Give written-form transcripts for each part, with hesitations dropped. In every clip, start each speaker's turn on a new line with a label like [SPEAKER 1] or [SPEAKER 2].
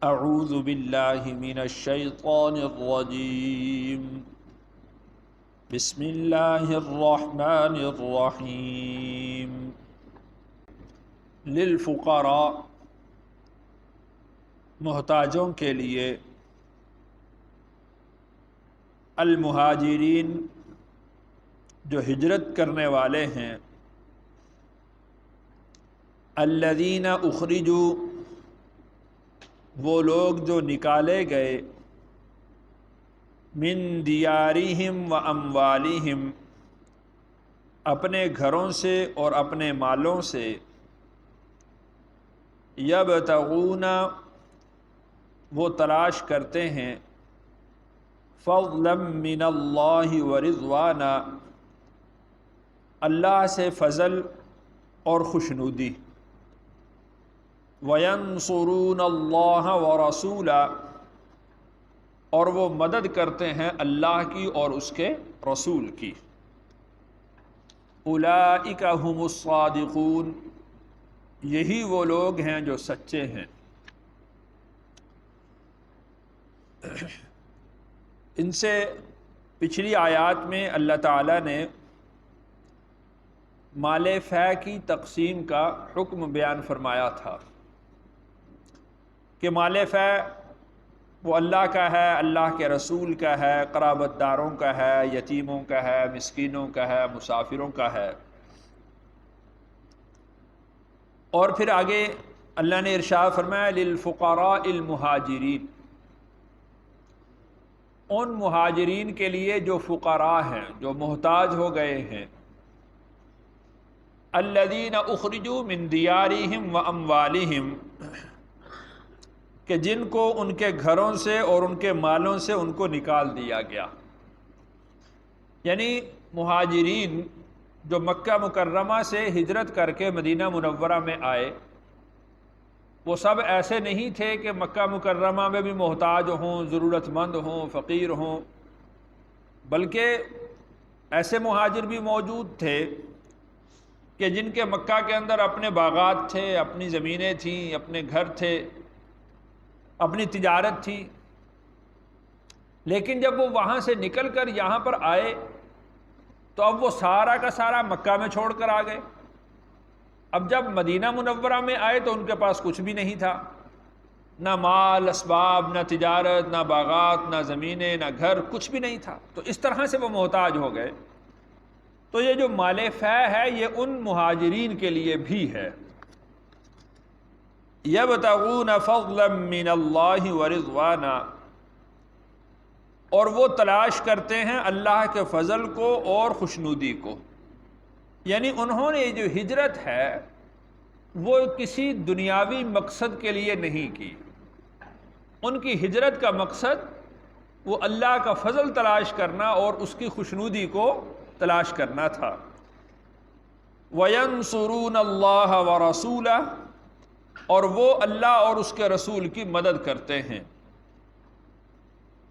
[SPEAKER 1] اعوذ باللہ من الشیطان الرجیم بسم اللہ الرحمن الرحیم للفقراء، محتاجوں کے لیے، المہاجرین، جو ہجرت کرنے والے ہیں، الذین اخرجوا، وہ لوگ جو نکالے گئے، من دیارہم و اموالہم، اپنے گھروں سے اور اپنے مالوں سے، یبتغون، وہ تلاش کرتے ہیں، فضلا من اللہ و رضوانا، اللہ سے فضل اور خوشنودی، وَيَنصُرُونَ اللَّهَ وَرَسُولَهُ، اور وہ مدد کرتے ہیں اللہ کی اور اس کے رسول کی، اولئک هم الصادقون، یہی وہ لوگ ہیں جو سچے ہیں۔ ان سے پچھلی آیات میں اللہ تعالیٰ نے مال فے کی تقسیم کا حکم بیان فرمایا تھا کہ مال فے وہ اللہ کا ہے، اللہ کے رسول کا ہے، قرابت داروں کا ہے، یتیموں کا ہے، مسکینوں کا ہے، مسافروں کا ہے۔ اور پھر آگے اللہ نے ارشاد فرمایا للفقراء المہاجرین، ان مہاجرین کے لیے جو فقراء ہیں، جو محتاج ہو گئے ہیں، الذین اخرجوا من دیارہم و اموالہم، کہ جن کو ان کے گھروں سے اور ان کے مالوں سے ان کو نکال دیا گیا۔ یعنی مہاجرین جو مکہ مکرمہ سے ہجرت کر کے مدینہ منورہ میں آئے، وہ سب ایسے نہیں تھے کہ مکہ مکرمہ میں بھی محتاج ہوں، ضرورت مند ہوں، فقیر ہوں، بلکہ ایسے مہاجر بھی موجود تھے کہ جن کے مکہ کے اندر اپنے باغات تھے، اپنی زمینیں تھیں، اپنے گھر تھے، اپنی تجارت تھی، لیکن جب وہ وہاں سے نکل کر یہاں پر آئے تو اب وہ سارا کا سارا مکہ میں چھوڑ کر آ گئے۔ اب جب مدینہ منورہ میں آئے تو ان کے پاس کچھ بھی نہیں تھا، نہ مال اسباب، نہ تجارت، نہ باغات، نہ زمینیں، نہ گھر، کچھ بھی نہیں تھا، تو اس طرح سے وہ محتاج ہو گئے۔ تو یہ جو مال فے ہے یہ ان مہاجرین کے لیے بھی ہے۔ یبتغون فضلا من اللہ ورضوانا، اور وہ تلاش کرتے ہیں اللہ کے فضل کو اور خوشنودی کو۔ یعنی انہوں نے جو ہجرت ہے وہ کسی دنیاوی مقصد کے لیے نہیں کی، ان کی ہجرت کا مقصد وہ اللہ کا فضل تلاش کرنا اور اس کی خوشنودی کو تلاش کرنا تھا۔ وَيَنصُرُونَ اللَّهَ وَرَسُولَهُ، اور وہ اللہ اور اس کے رسول کی مدد کرتے ہیں۔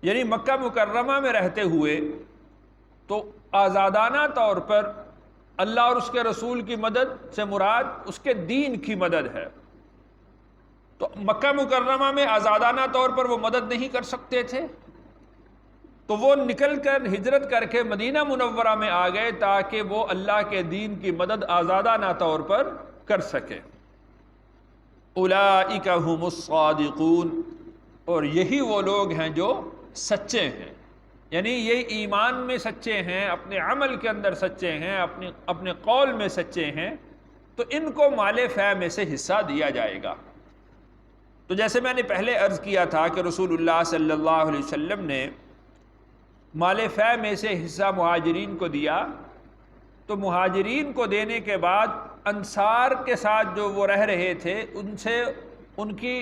[SPEAKER 1] یعنی مکہ مکرمہ میں رہتے ہوئے تو آزادانہ طور پر اللہ اور اس کے رسول کی مدد سے مراد اس کے دین کی مدد ہے۔ تو مکہ مکرمہ میں آزادانہ طور پر وہ مدد نہیں کر سکتے تھے، تو وہ نکل کر ہجرت کر کے مدینہ منورہ میں آ گئے تاکہ وہ اللہ کے دین کی مدد آزادانہ طور پر کر سکے۔ اولئک هم الصادقون، اور یہی وہ لوگ ہیں جو سچے ہیں، یعنی یہ ایمان میں سچے ہیں، اپنے عمل کے اندر سچے ہیں، اپنے قول میں سچے ہیں، تو ان کو مال فے میں سے حصہ دیا جائے گا۔ تو جیسے میں نے پہلے عرض کیا تھا کہ رسول اللہ صلی اللہ علیہ وسلم نے مال فے میں سے حصہ مہاجرین کو دیا، تو مہاجرین کو دینے کے بعد انصار کے ساتھ جو وہ رہ رہے تھے ان سے ان کی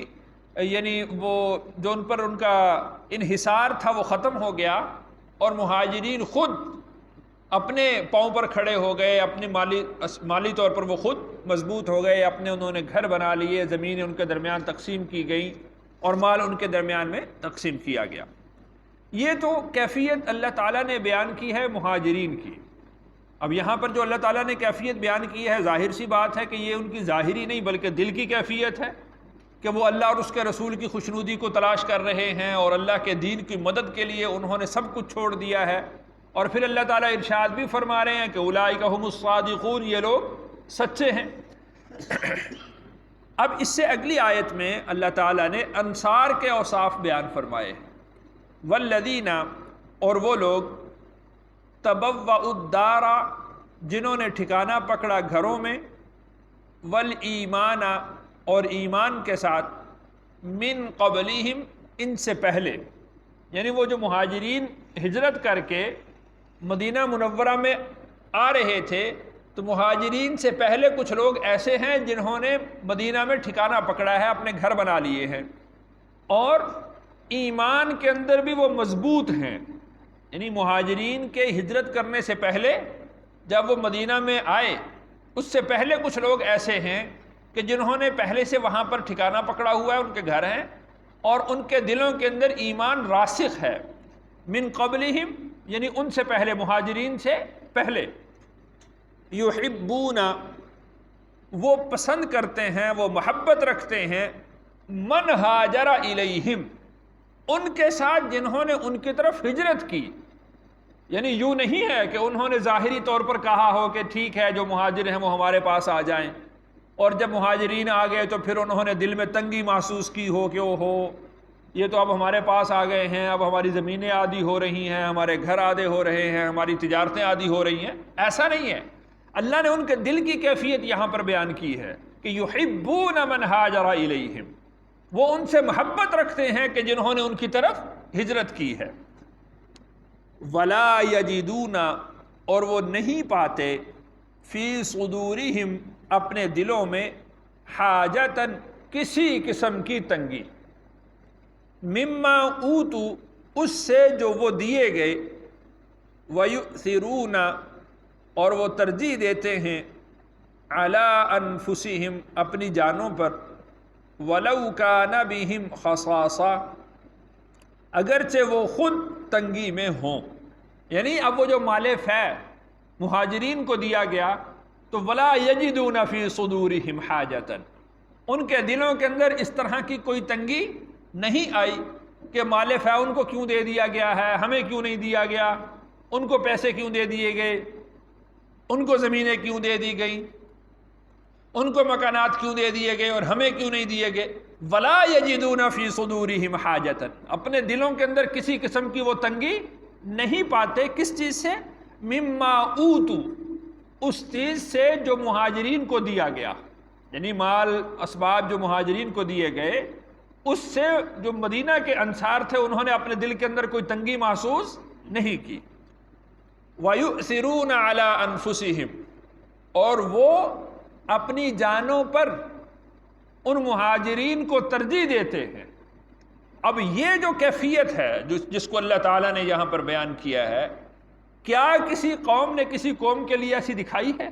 [SPEAKER 1] یعنی وہ جو ان پر ان کا انحصار تھا وہ ختم ہو گیا، اور مہاجرین خود اپنے پاؤں پر کھڑے ہو گئے، اپنی مالی طور پر وہ خود مضبوط ہو گئے، اپنے انہوں نے گھر بنا لیے، زمینیں ان کے درمیان تقسیم کی گئیں اور مال ان کے درمیان میں تقسیم کیا گیا۔ یہ تو کیفیت اللہ تعالیٰ نے بیان کی ہے مہاجرین کی۔ اب یہاں پر جو اللہ تعالیٰ نے کیفیت بیان کی ہے، ظاہر سی بات ہے کہ یہ ان کی ظاہری نہیں بلکہ دل کی کیفیت ہے۔ کہ وہ اللہ اور اس کے رسول کی خوشنودی کو تلاش کر رہے ہیں اور اللہ کے دین کی مدد کے لیے انہوں نے سب کچھ چھوڑ دیا ہے۔ اور پھر اللہ تعالیٰ ارشاد بھی فرما رہے ہیں کہ اولئک هم الصادقون، یہ لوگ سچے ہیں۔ اب اس سے اگلی آیت میں اللہ تعالیٰ نے انصار کے اوصاف بیان فرمائے ہیں۔ والذین، اور وہ لوگ، تبوؤا الدار، جنہوں نے ٹھکانہ پکڑا گھروں میں، والایمان، اور ایمان کے ساتھ، من قبلہم، ان سے پہلے، یعنی وہ جو مہاجرین ہجرت کر کے مدینہ منورہ میں آ رہے تھے، تو مہاجرین سے پہلے کچھ لوگ ایسے ہیں جنہوں نے مدینہ میں ٹھکانہ پکڑا ہے، اپنے گھر بنا لیے ہیں، اور ایمان کے اندر بھی وہ مضبوط ہیں۔ یعنی مہاجرین کے ہجرت کرنے سے پہلے جب وہ مدینہ میں آئے، اس سے پہلے کچھ لوگ ایسے ہیں کہ جنہوں نے پہلے سے وہاں پر ٹھکانہ پکڑا ہوا ہے، ان کے گھر ہیں، اور ان کے دلوں کے اندر ایمان راسخ ہے۔ من قبلہم، یعنی ان سے پہلے، مہاجرین سے پہلے، یحبون، وہ پسند کرتے ہیں، وہ محبت رکھتے ہیں، من ہاجر الیہم، ان کے ساتھ جنہوں نے ان کی طرف ہجرت کی۔ یعنی یوں نہیں ہے کہ انہوں نے ظاہری طور پر کہا ہو کہ ٹھیک ہے جو مہاجر ہیں وہ ہمارے پاس آ جائیں، اور جب مہاجرین آ گئے تو پھر انہوں نے دل میں تنگی محسوس کی ہو کہ اوہو یہ تو اب ہمارے پاس آ گئے ہیں، اب ہماری زمینیں آدھی ہو رہی ہیں، ہمارے گھر آدھے ہو رہے ہیں، ہماری تجارتیں آدھی ہو رہی ہیں۔ ایسا نہیں ہے، اللہ نے ان کے دل کی کیفیت یہاں پر بیان کی ہے کہ یحبون من ہاجر الیہم، وہ ان سے محبت رکھتے ہیں کہ جنہوں نے ان کی طرف ہجرت کی ہے۔ ولا یجدون، اور وہ نہیں پاتے، فی صدورہم، اپنے دلوں میں، حاجتاً، کسی قسم کی تنگی، مما اوتوا، اس سے جو وہ دیے گئے، ویؤثرون، اور وہ ترجیح دیتے ہیں، علی انفسہم، اپنی جانوں پر، ولو کان بہم خصاصہ، اگرچہ وہ خود تنگی میں ہوں۔ یعنی اب وہ جو مال فے مہاجرین کو دیا گیا، تو ولا یجدون فی صدورہم حاجتاً، ان کے دلوں کے اندر اس طرح کی کوئی تنگی نہیں آئی کہ مال فے ان کو کیوں دے دیا گیا ہے، ہمیں کیوں نہیں دیا گیا، ان کو پیسے کیوں دے دیے گئے، ان کو زمینیں کیوں دے دی گئیں، ان کو مکانات کیوں دے دیے گئے اور ہمیں کیوں نہیں دیے گئے۔ ولا یجدون فی صدورہم حاجتاً، اپنے دلوں کے اندر کسی قسم کی وہ تنگی نہیں پاتے، کس چیز سے؟ مما اوتوا، اس چیز سے جو مہاجرین کو دیا گیا، یعنی مال اسباب جو مہاجرین کو دیے گئے، اس سے جو مدینہ کے انصار تھے انہوں نے اپنے دل کے اندر کوئی تنگی محسوس نہیں کی۔ وَيُؤْثِرُونَ عَلَىٰ أَنفُسِهِمْ، اور وہ اپنی جانوں پر ان مہاجرین کو ترجیح دیتے ہیں۔ اب یہ جو کیفیت ہے جس کو اللہ تعالیٰ نے یہاں پر بیان کیا ہے، کیا کسی قوم نے کسی قوم کے لیے ایسی دکھائی ہے؟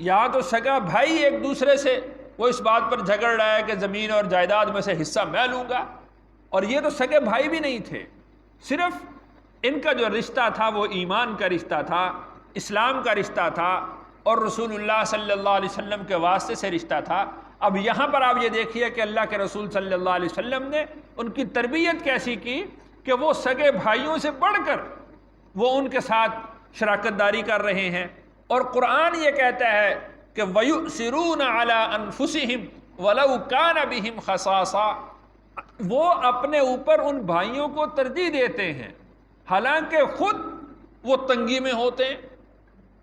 [SPEAKER 1] یا تو سگا بھائی ایک دوسرے سے وہ اس بات پر جھگڑ رہا ہے کہ زمین اور جائیداد میں سے حصہ میں لوں گا، اور یہ تو سگے بھائی بھی نہیں تھے، صرف ان کا جو رشتہ تھا وہ ایمان کا رشتہ تھا، اسلام کا رشتہ تھا، اور رسول اللہ صلی اللہ علیہ وسلم کے واسطے سے رشتہ تھا۔ اب یہاں پر آپ یہ دیکھیے کہ اللہ کے رسول صلی اللہ علیہ وسلم نے ان کی تربیت کیسی کی کہ وہ سگے بھائیوں سے بڑھ کر وہ ان کے ساتھ شراکت داری کر رہے ہیں۔ اور قرآن یہ کہتا ہے کہ وَيُؤْثِرُونَ عَلَىٰ أَنفُسِهِمْ وَلَوْ كَانَ بِهِمْ خَصَاصَةٌ، وہ اپنے اوپر ان بھائیوں کو ترجیح دیتے ہیں حالانکہ خود وہ تنگی میں ہوتے ہیں،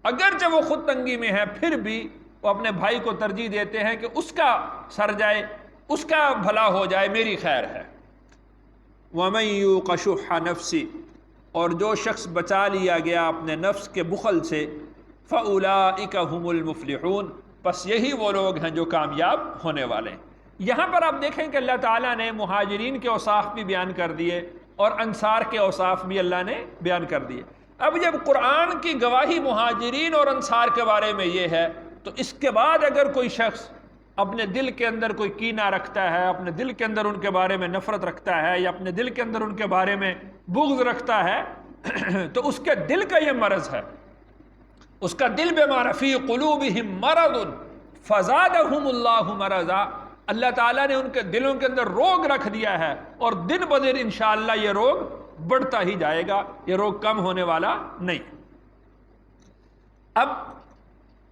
[SPEAKER 1] اگرچہ وہ خود تنگی میں ہے پھر بھی وہ اپنے بھائی کو ترجیح دیتے ہیں کہ اس کا سر جائے، اس کا بھلا ہو جائے، میری خیر ہے۔ وَمَن يُوقَ شُحَّ نَفْسِهِ، اور جو شخص بچا لیا گیا اپنے نفس کے بخل سے، فَأُولَٰئِكَ هُمُ الْمُفْلِحُونَ، پس یہی وہ لوگ ہیں جو کامیاب ہونے والے ہیں۔ یہاں پر آپ دیکھیں کہ اللہ تعالیٰ نے مہاجرین کے اوصاف بھی بیان کر دیے اور انصار کے اوصاف بھی اللہ نے بیان کر دیے۔ اب جب قرآن کی گواہی مہاجرین اور انصار کے بارے میں یہ ہے، تو اس کے بعد اگر کوئی شخص اپنے دل کے اندر کوئی کینہ رکھتا ہے، اپنے دل کے اندر ان کے بارے میں نفرت رکھتا ہے، یا اپنے دل کے اندر ان کے بارے میں بغض رکھتا ہے تو اس کے دل کا یہ مرض ہے، اس کا دل بیمار ہے۔ فی قلوبہم مرض فزادہم اللہ مرضا، اللہ تعالیٰ نے ان کے دلوں کے اندر روگ رکھ دیا ہے، اور دن بدن انشاءاللہ یہ روگ بڑھتا ہی جائے گا، یہ روگ کم ہونے والا نہیں۔ اب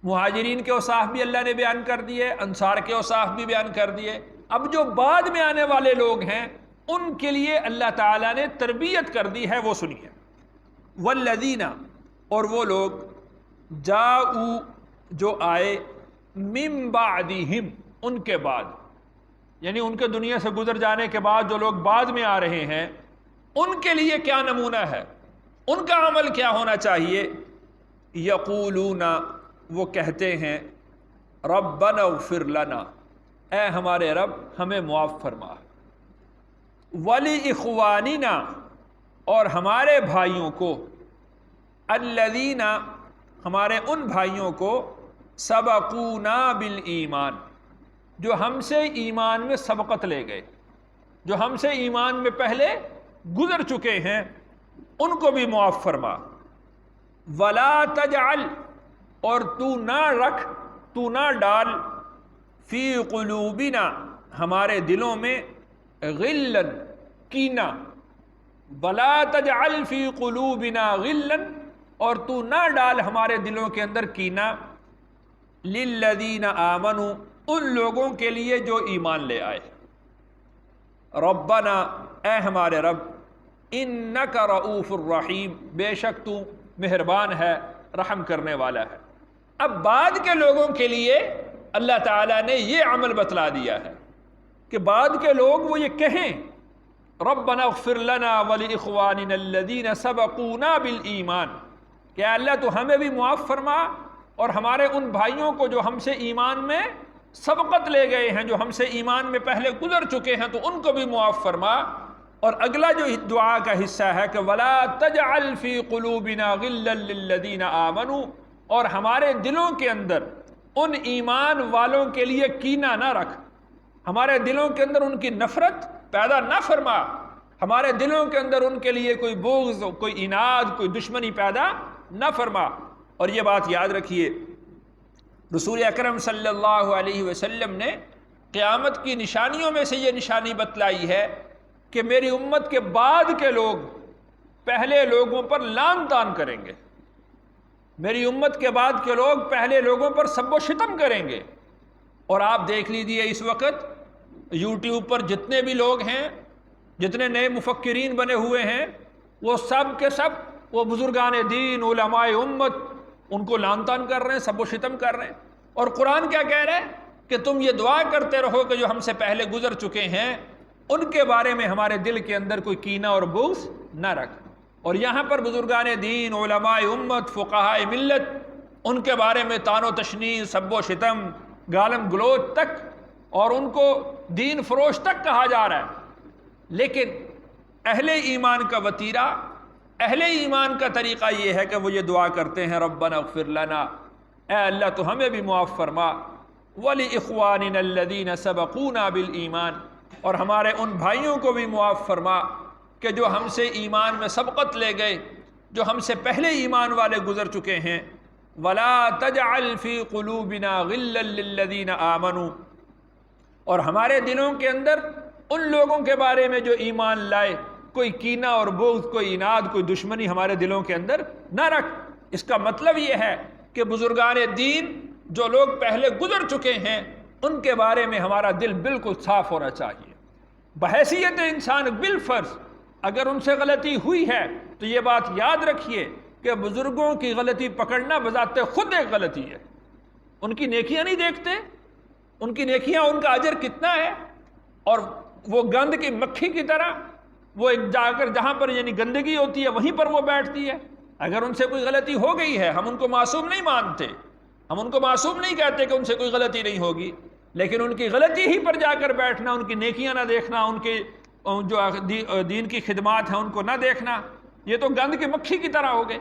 [SPEAKER 1] مہاجرین کے اوصاف بھی اللہ نے بیان کر دیے، انصار کے اوصاف بھی بیان کر دیے۔ اب جو بعد میں آنے والے لوگ ہیں ان کے لیے اللہ تعالیٰ نے تربیت کر دی ہے، وہ سنیے۔ والذین، اور وہ لوگ، جاؤ، جو آئے، من بعدہم، ان کے بعد، یعنی ان کے دنیا سے گزر جانے کے بعد جو لوگ بعد میں آ رہے ہیں، ان کے لیے کیا نمونہ ہے، ان کا عمل کیا ہونا چاہیے؟ یقولون، وہ کہتے ہیں، ربنا اغفر لنا، اے ہمارے رب ہمیں معاف فرما، وَلِإِخْوَانِنَا، اور ہمارے بھائیوں کو، الذین، ہمارے ان بھائیوں کو، سبقونا بالایمان، جو ہم سے ایمان میں سبقت لے گئے، جو ہم سے ایمان میں پہلے گزر چکے ہیں، ان کو بھی معاف فرما۔ وَلَا تَجْعَلْ، اور تو نہ رکھ، تو نہ ڈال، فی قلوبنا، ہمارے دلوں میں، غلن، کینہ، وَلَا تَجْعَلْ فی قلوبنا غلن، اور تو نہ ڈال ہمارے دلوں کے اندر کینہ، للذین آمنوا، ان لوگوں کے لیے جو ایمان لے آئے۔ ربنا، اے ہمارے رب، انک رؤوف الرحیم، بے شک تو مہربان ہے، رحم کرنے والا ہے۔ اب بعد کے لوگوں کے لیے اللہ تعالیٰ نے یہ عمل بتلا دیا ہے کہ بعد کے لوگ وہ یہ کہیں، ربنا اغفر لنا ولاخواننا الذین سبقونا بالایمان، کہ اے اللہ تو ہمیں بھی معاف فرما، اور ہمارے ان بھائیوں کو جو ہم سے ایمان میں سبقت لے گئے ہیں، جو ہم سے ایمان میں پہلے گزر چکے ہیں، تو ان کو بھی معاف فرما۔ اور اگلا جو دعا کا حصہ ہے کہ وَلَا تَجْعَلْ فِي قُلُوبِنَا غِلًّا لِّلَّذِينَ آمَنُوا، اور ہمارے دلوں کے اندر ان ایمان والوں کے لیے کینہ نہ رکھ، ہمارے دلوں کے اندر ان کی نفرت پیدا نہ فرما، ہمارے دلوں کے اندر ان کے لیے کوئی بغض، کوئی عناد، کوئی دشمنی پیدا نہ فرما۔ اور یہ بات یاد رکھیے، رسول اکرم صلی اللہ علیہ وسلم نے قیامت کی نشانیوں میں سے یہ نشانی بتلائی ہے کہ میری امت کے بعد کے لوگ پہلے لوگوں پر لعن طعن کریں گے، میری امت کے بعد کے لوگ پہلے لوگوں پر سب و شتم کریں گے۔ اور آپ دیکھ لیجئے اس وقت یوٹیوب پر جتنے بھی لوگ ہیں، جتنے نئے مفکرین بنے ہوئے ہیں، وہ سب کے سب وہ بزرگان دین، علماء امت، ان کو لعن طعن کر رہے ہیں، سب و شتم کر رہے ہیں۔ اور قرآن کیا کہہ رہا ہے کہ تم یہ دعا کرتے رہو کہ جو ہم سے پہلے گزر چکے ہیں ان کے بارے میں ہمارے دل کے اندر کوئی کینہ اور بغض نہ رکھ۔ اور یہاں پر بزرگان دین، علماء امت، فقہاء ملت، ان کے بارے میں طعن و تشنیع، سب و شتم، گالم گلوچ تک، اور ان کو دین فروش تک کہا جا رہا ہے۔ لیکن اہل ایمان کا وتیرہ، اہل ایمان کا طریقہ یہ ہے کہ وہ یہ دعا کرتے ہیں، ربنا اغفر لنا، اے اللہ تو ہمیں بھی معاف فرما، ولاخواننا الذین سبقونا بالایمان، اور ہمارے ان بھائیوں کو بھی معاف فرما کہ جو ہم سے ایمان میں سبقت لے گئے، جو ہم سے پہلے ایمان والے گزر چکے ہیں۔ ولا تجعل فی قلوبنا غلا للذین آمنوا، اور ہمارے دلوں کے اندر ان لوگوں کے بارے میں جو ایمان لائے کوئی کینہ اور بغض، کوئی عناد، کوئی دشمنی ہمارے دلوں کے اندر نہ رکھ۔ اس کا مطلب یہ ہے کہ بزرگان دین جو لوگ پہلے گزر چکے ہیں ان کے بارے میں ہمارا دل بالکل صاف ہونا چاہیے۔ بحیثیت انسان بالفرض اگر ان سے غلطی ہوئی ہے تو یہ بات یاد رکھیے کہ بزرگوں کی غلطی پکڑنا بذات خود ایک غلطی ہے۔ ان کی نیکیاں نہیں دیکھتے، ان کی نیکیاں، ان کا اجر کتنا ہے، اور وہ گند کی مکھی کی طرح وہ ایک جا کر جہاں پر یعنی گندگی ہوتی ہے وہیں پر وہ بیٹھتی ہے۔ اگر ان سے کوئی غلطی ہو گئی ہے، ہم ان کو معصوم نہیں مانتے، ہم ان کو معصوم نہیں کہتے کہ ان سے کوئی غلطی نہیں ہوگی، لیکن ان کی غلطی ہی پر جا کر بیٹھنا، ان کی نیکیاں نہ دیکھنا، ان کے جو دین کی خدمات ہیں ان کو نہ دیکھنا، یہ تو گند کی مکھی کی طرح ہو گئے۔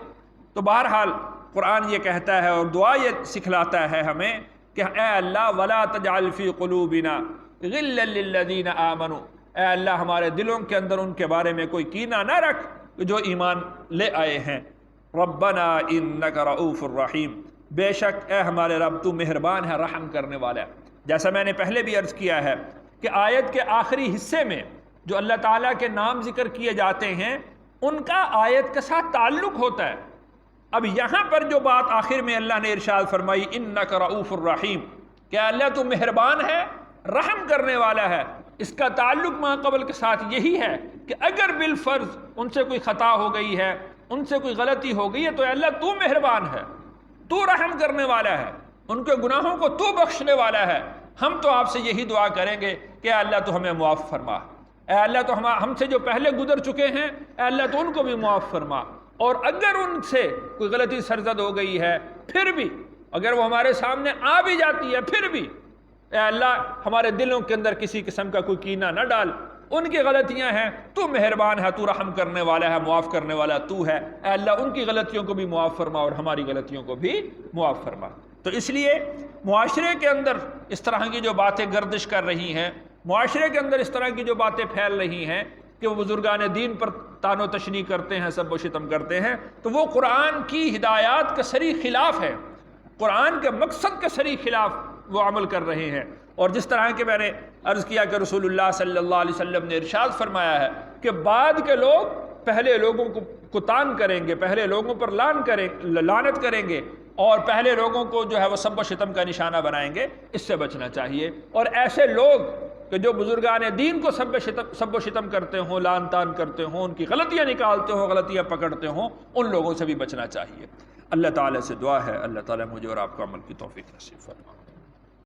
[SPEAKER 1] تو بہرحال قرآن یہ کہتا ہے اور دعا یہ سکھلاتا ہے ہمیں کہ اے اللہ ولا تجعل فی قلوبنا غلا للذین آمنوا، اے اللہ ہمارے دلوں کے اندر ان کے بارے میں کوئی کینہ نہ رکھ جو ایمان لے آئے ہیں۔ ربنا انک رؤوف الرحیم، بے شک اے ہمارے رب تو مہربان ہے، رحم کرنے والا ہے۔ جیسا میں نے پہلے بھی عرض کیا ہے کہ آیت کے آخری حصے میں جو اللہ تعالیٰ کے نام ذکر کیے جاتے ہیں ان کا آیت کے ساتھ تعلق ہوتا ہے۔ اب یہاں پر جو بات آخر میں اللہ نے ارشاد فرمائی انک رؤوف الرحیم، کیا اللہ تو مہربان ہے، رحم کرنے والا ہے، اس کا تعلق ما قبل کے ساتھ یہی ہے کہ اگر بالفرض ان سے کوئی خطا ہو گئی ہے، ان سے کوئی غلطی ہو گئی ہے، تو اللہ تو مہربان ہے، تو رحم کرنے والا ہے، ان کے گناہوں کو تو بخشنے والا ہے۔ ہم تو آپ سے یہی دعا کریں گے کہ اے اللہ تو ہمیں معاف فرما، اے اللہ تو ہم سے جو پہلے گزر چکے ہیں اے اللہ تو ان کو بھی معاف فرما، اور اگر ان سے کوئی غلطی سرزد ہو گئی ہے پھر بھی، اگر وہ ہمارے سامنے آ بھی جاتی ہے پھر بھی، اے اللہ ہمارے دلوں کے اندر کسی قسم کا کوئی کینہ نہ ڈال، ان کی غلطیاں ہیں، تو مہربان ہے، تو رحم کرنے والا ہے، معاف کرنے والا تو ہے، اے اللہ ان کی غلطیوں کو بھی معاف فرما اور ہماری غلطیوں کو بھی معاف فرما۔ تو اس لیے معاشرے کے اندر اس طرح کی جو باتیں گردش کر رہی ہیں، معاشرے کے اندر اس طرح کی جو باتیں پھیل رہی ہیں کہ وہ بزرگان دین پر طعن و تشنیع کرتے ہیں، سب و شتم کرتے ہیں، تو وہ قرآن کی ہدایات کے صریح خلاف ہے، قرآن کے مقصد کے صریح خلاف وہ عمل کر رہے ہیں۔ اور جس طرح کہ میں نے عرض کیا کہ رسول اللہ صلی اللہ علیہ وسلم نے ارشاد فرمایا ہے کہ بعد کے لوگ پہلے لوگوں کو طعن کریں گے، پہلے لوگوں پر لعنت کریں گے، اور پہلے لوگوں کو جو ہے وہ سب و شتم کا نشانہ بنائیں گے، اس سے بچنا چاہیے۔ اور ایسے لوگ کہ جو بزرگان دین کو سب و شتم کرتے ہوں، لعن طعن کرتے ہوں، ان کی غلطیاں نکالتے ہوں، غلطیاں پکڑتے ہوں، ان لوگوں سے بھی بچنا چاہیے۔ اللہ تعالیٰ سے دعا ہے اللہ تعالیٰ مجھے اور آپ کو عمل کی توفیق نصیب فرمائے۔